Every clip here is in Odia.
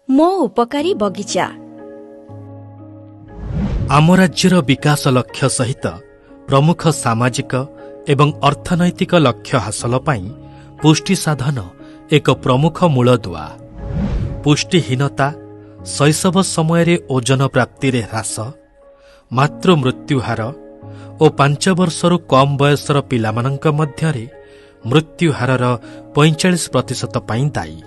ମୋ ଉପକାରୀ ବଗିଚା। ଆମ ରାଜ୍ୟର ବିକାଶ ଲକ୍ଷ୍ୟ ସହିତ ପ୍ରମୁଖ ସାମାଜିକ ଏବଂ ଅର୍ଥନୈତିକ ଲକ୍ଷ୍ୟ ହାସଲ ପାଇଁ ପୁଷ୍ଟି ସାଧନ ଏକ ପ୍ରମୁଖ ମୂଳଦୁଆ। ପୁଷ୍ଟିହୀନତା, ଶୈଶବ ସମୟରେ ଓଜନ ପ୍ରାପ୍ତିରେ ହ୍ରାସ, ମାତୃ ମୃତ୍ୟୁହାର ଓ 5 ବର୍ଷରୁ କମ୍ ବୟସର ପିଲାମାନଙ୍କ ମଧ୍ୟରେ ମୃତ୍ୟୁହାରର 45% ପାଇଁ ଦାୟୀ।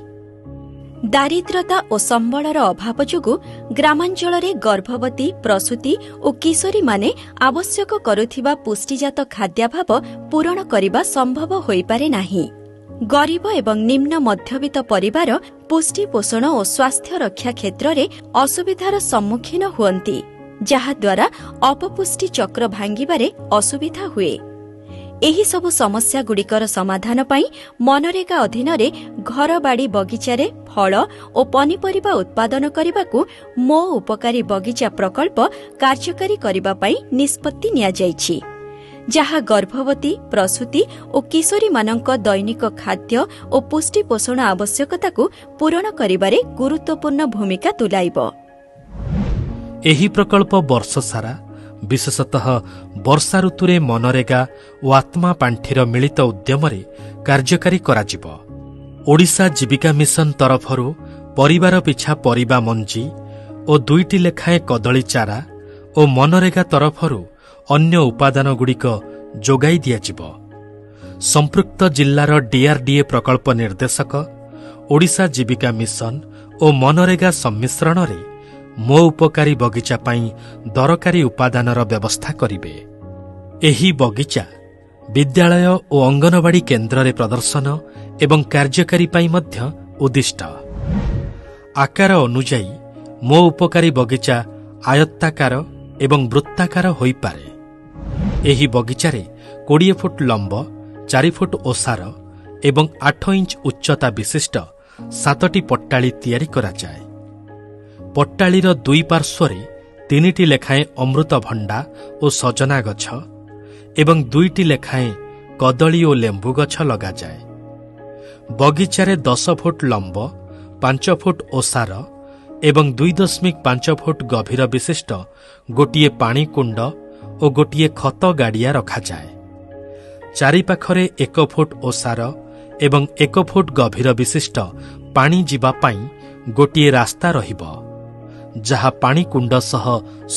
ଦାରିଦ୍ର୍ୟତା ଓ ସମ୍ବଳର ଅଭାବ ଯୋଗୁଁ ଗ୍ରାମାଞ୍ଚଳରେ ଗର୍ଭବତୀ, ପ୍ରସୂତି ଓ କିଶୋରୀମାନେ ଆବଶ୍ୟକ କରୁଥିବା ପୁଷ୍ଟିଜାତ ଖାଦ୍ୟାଭାବ ପୂରଣ କରିବା ସମ୍ଭବ ହୋଇପାରେ ନାହିଁ। ଗରିବ ଏବଂ ନିମ୍ନ ମଧ୍ୟବିତ୍ତ ପରିବାର ପୁଷ୍ଟି ପୋଷଣ ଓ ସ୍ୱାସ୍ଥ୍ୟ ରକ୍ଷା କ୍ଷେତ୍ରରେ ଅସୁବିଧାର ସମ୍ମୁଖୀନ ହୁଅନ୍ତି, ଯାହାଦ୍ୱାରା ଅପପୁଷ୍ଟି ଚକ୍ର ଭାଙ୍ଗିବାରେ ଅସୁବିଧା ହୁଏ। ଏହିସବୁ ସମସ୍ୟାଗୁଡ଼ିକର ସମାଧାନ ପାଇଁ ମନରେଗା ଅଧୀନରେ ଘରବାଡ଼ି ବଗିଚାରେ ଫଳ ଓ ପନିପରିବା ଉତ୍ପାଦନ କରିବାକୁ ମୋ ଉପକାରୀ ବଗିଚା ପ୍ରକଳ୍ପ କାର୍ଯ୍ୟକାରୀ କରିବା ପାଇଁ ନିଷ୍ପତ୍ତି ନିଆଯାଇଛି, ଯାହା ଗର୍ଭବତୀ, ପ୍ରସୂତି ଓ କିଶୋରୀମାନଙ୍କ ଦୈନିକ ଖାଦ୍ୟ ଓ ପୁଷ୍ଟି ପୋଷଣ ଆବଶ୍ୟକତାକୁ ପୂରଣ କରିବାରେ ଗୁରୁତ୍ୱପୂର୍ଣ୍ଣ ଭୂମିକା ତୁଲାଇବ। ଏହି ପ୍ରକଳ୍ପ ବର୍ଷସାରା, ବିଶେଷତଃ ବର୍ଷା ଋତୁରେ ମନରେଗା ଓ ଆତ୍ମା ପାଣ୍ଠିର ମିଳିତ ଉଦ୍ୟମରେ କାର୍ଯ୍ୟକାରୀ କରାଯିବ। ଓଡ଼ିଶା ଜୀବିକା ମିଶନ ତରଫରୁ ପରିବାର ପିଛା ପରିବା ମଞ୍ଜି ଓ 2ଟି ଲେଖାଏଁ କଦଳୀ ଚାରା ଓ ମନରେଗା ତରଫରୁ ଅନ୍ୟ ଉପାଦାନଗୁଡ଼ିକ ଯୋଗାଇ ଦିଆଯିବ। ସମ୍ପୃକ୍ତ ଜିଲ୍ଲାର DRDA ପ୍ରକଳ୍ପ ନିର୍ଦ୍ଦେଶକ ଓଡ଼ିଶା ଜୀବିକା ମିଶନ ଓ ମନରେଗା ସମ୍ମିଶ୍ରଣରେ ମୋ ଉପକାରୀ ବଗିଚା ପାଇଁ ଦରକାରୀ ଉପାଦାନର ବ୍ୟବସ୍ଥା କରିବେ। ଏହି ବଗିଚା ବିଦ୍ୟାଳୟ ଓ ଅଙ୍ଗନବାଡ଼ି କେନ୍ଦ୍ରରେ ପ୍ରଦର୍ଶନ ଏବଂ କାର୍ଯ୍ୟକାରୀ ପାଇଁ ମଧ୍ୟ ଉଦ୍ଦିଷ୍ଟ। ଆକାର ଅନୁଯାୟୀ ମୋ ଉପକାରୀ ବଗିଚା ଆୟତ୍ତାକାର ଏବଂ ବୃତ୍ତାକାର ହୋଇପାରେ। ଏହି ବଗିଚାରେ 20 ଫୁଟ ଲମ୍ବ, 4 ଫୁଟ ଓସାର ଏବଂ 8 ଇଞ୍ଚ ଉଚ୍ଚତା ବିଶିଷ୍ଟ 7ଟି ପଟ୍ଟାଳି ତିଆରି କରାଯାଏ। ପଟ୍ଟାଳିର 2 ପାର୍ଶ୍ୱରେ 3ଟି ଲେଖାଏଁ ଅମୃତଭଣ୍ଡା ଓ ସଜନା ଗଛ ଏବଂ 2ଟି ଲେଖାଏଁ କଦଳୀ ଓ ଲେମ୍ବୁ ଗଛ ଲଗାଯାଏ। ବଗିଚାରେ 10 ଫୁଟ ଲମ୍ବ, 5 ଫୁଟ ଓସାର ଏବଂ 2.5 ଫୁଟ ଗଭୀର ବିଶିଷ୍ଟ ଗୋଟିଏ ପାଣି କୁଣ୍ଡ ଓ ଗୋଟିଏ ଖତ ଗାଡ଼ିଆ ରଖାଯାଏ। ଚାରିପାଖରେ 1 ଫୁଟ ଓସାର ଏବଂ 1 ଫୁଟ ଗଭୀର ବିଶିଷ୍ଟ ପାଣି ଯିବା ପାଇଁ ଗୋଟିଏ ରାସ୍ତା ରହିବ, ଯାହା ପାଣି କୁଣ୍ଡ ସହ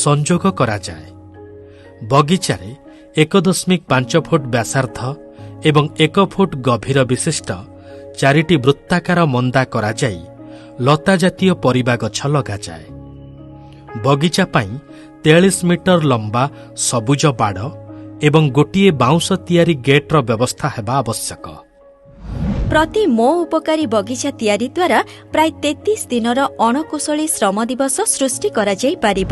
ସଂଯୋଗ କରାଯାଏ। ବଗିଚାରେ 1.5 ଫୁଟ ବ୍ୟାସାର୍ଦ୍ଧ ଏବଂ 1 ଫୁଟ ଗଭୀର ବିଶିଷ୍ଟ 4ଟି ବୃତ୍ତାକାର ମନ୍ଦା କରାଯାଇ ଲତା ଜାତୀୟ ପରିବା ଗଛ ଲଗାଯାଏ। ବଗିଚା ପାଇଁ 43 ମିଟର ଲମ୍ବା ସବୁଜ ବାଡ଼ ଏବଂ ଗୋଟିଏ ବାଉଁଶ ତିଆରି ଗେଟ୍ର ବ୍ୟବସ୍ଥା ହେବା ଆବଶ୍ୟକ। ପ୍ରତି ମୋ ଉପକାରୀ ବଗିଚା ତିଆରି ଦ୍ୱାରା ପ୍ରାୟ 33 ଦିନର ଅଣକୁଶଳୀ ଶ୍ରମ ଦିବସ ସୃଷ୍ଟି କରାଯାଇପାରିବ।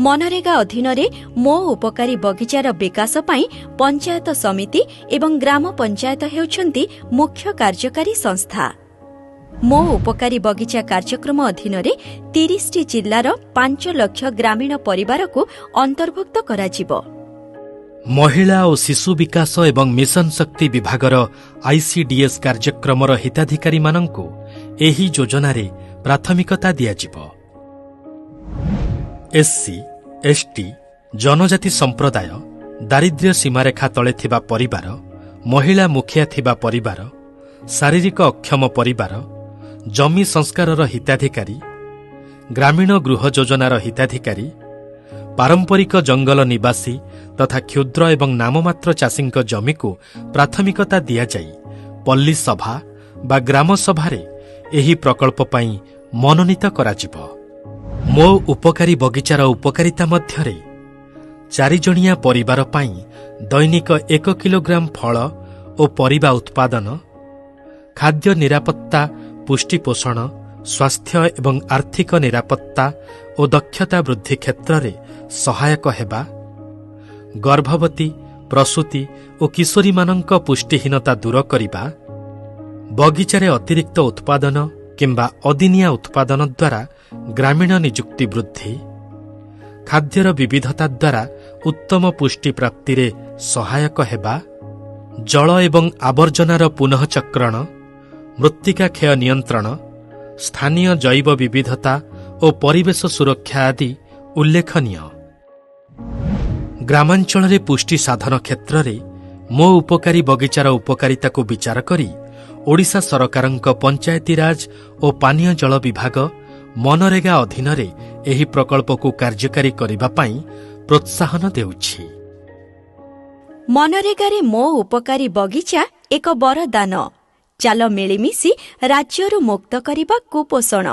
ମନରେଗା ଅଧୀନରେ ମୋ ଉପକାରୀ ବଗିଚାର ବିକାଶ ପାଇଁ ପଞ୍ଚାୟତ ସମିତି ଏବଂ ଗ୍ରାମ ପଞ୍ଚାୟତ ହେଉଛନ୍ତି ମୁଖ୍ୟ କାର୍ଯ୍ୟକାରୀ ସଂସ୍ଥା। ମୋ ଉପକାରୀ ବଗିଚା କାର୍ଯ୍ୟକ୍ରମ ଅଧୀନରେ 30ଟି ଜିଲ୍ଲାର 5 ଲକ୍ଷ ଗ୍ରାମୀଣ ପରିବାରକୁ ଅନ୍ତର୍ଭୁକ୍ତ କରାଯିବ। ମହିଳା ଓ ଶିଶୁ ବିକାଶ ଏବଂ ମିଶନ ଶକ୍ତି ବିଭାଗର ICDS କାର୍ଯ୍ୟକ୍ରମର ହିତାଧିକାରୀମାନଙ୍କୁ ଏହି ଯୋଜନାରେ ପ୍ରାଥମିକତା ଦିଆଯିବ। SC, ST, ଜନଜାତି ସମ୍ପ୍ରଦାୟ, ଦାରିଦ୍ର୍ୟ ସୀମାରେଖା ତଳେ ଥିବା ପରିବାର, ମହିଳା ମୁଖିଆ ଥିବା ପରିବାର, ଶାରୀରିକ ଅକ୍ଷମ ପରିବାର, ଜମି ସଂସ୍କାରର ହିତାଧିକାରୀ, ଗ୍ରାମୀଣ ଗୃହ ଯୋଜନାର ହିତାଧିକାରୀ, ପାରମ୍ପରିକ ଜଙ୍ଗଲ ନିବାସୀ ତଥା କ୍ଷୁଦ୍ର ଏବଂ ନାମମାତ୍ର ଚାଷୀଙ୍କ ଜମିକୁ ପ୍ରାଥମିକତା ଦିଆଯାଇ ପଲ୍ଲୀ ସଭା ବା ଗ୍ରାମ ସଭାରେ ଏହି ପ୍ରକଳ୍ପ ପାଇଁ ମନୋନୀତ କରାଯିବ। ମୋ ଉପକାରୀ ବଗିଚାର ଉପକାରିତା ମଧ୍ୟରେ 4 ଜଣିଆ ପରିବାର ପାଇଁ ଦୈନିକ 1 କିଲୋଗ୍ରାମ ଫଳ ଓ ପରିବା ଉତ୍ପାଦନ, ଖାଦ୍ୟ ନିରାପତ୍ତା, ପୁଷ୍ଟି ପୋଷଣ, ସ୍ୱାସ୍ଥ୍ୟ ଏବଂ ଆର୍ଥିକ ନିରାପତ୍ତା ଓ ଦକ୍ଷତା ବୃଦ୍ଧି କ୍ଷେତ୍ରରେ ସହାୟକ ହେବା, ଗର୍ଭବତୀ, ପ୍ରସୂତି ଓ କିଶୋରୀମାନଙ୍କ ପୁଷ୍ଟିହୀନତା ଦୂର କରିବା, ବଗିଚାରେ ଅତିରିକ୍ତ ଉତ୍ପାଦନ କିମ୍ବା ଅଦିନିଆ ଉତ୍ପାଦନ ଦ୍ୱାରା ଗ୍ରାମୀଣ ନିଯୁକ୍ତି ବୃଦ୍ଧି, ଖାଦ୍ୟର ବିବିଧତା ଦ୍ୱାରା ଉତ୍ତମ ପୁଷ୍ଟି ପ୍ରାପ୍ତିରେ ସହାୟକ ହେବା, ଜଳ ଏବଂ ଆବର୍ଜନାର ପୁନଃଚକ୍ରଣ, ମୃତ୍ତିକା କ୍ଷୟ ନିୟନ୍ତ୍ରଣ, ସ୍ଥାନୀୟ ଜୈବ ବିବିଧତା ଓ ପରିବେଶ ସୁରକ୍ଷା ଆଦି ଉଲ୍ଲେଖନୀୟ। ଗ୍ରାମାଞ୍ଚଳରେ ପୁଷ୍ଟି ସାଧନ କ୍ଷେତ୍ରରେ ମୋ ଉପକାରୀ ବଗିଚାର ଉପକାରିତାକୁ ବିଚାର କରି ଓଡ଼ିଶା ସରକାରଙ୍କ ପଞ୍ଚାୟତିରାଜ ଓ ପାନୀୟ ଜଳ ବିଭାଗ ମନରେଗା ଅଧୀନରେ ଏହି ପ୍ରକଳ୍ପକୁ କାର୍ଯ୍ୟକାରୀ କରିବା ପାଇଁ ପ୍ରୋତ୍ସାହନ ଦେଉଛି। ମନରେଗାରେ ମୋ ଉପକାରୀ ବଗିଚା ଏକ ବରଦାନ। ଚାଲ ମିଳିମିଶି ରାଜ୍ୟରୁ ମୁକ୍ତ କରିବା କୁପୋଷଣ।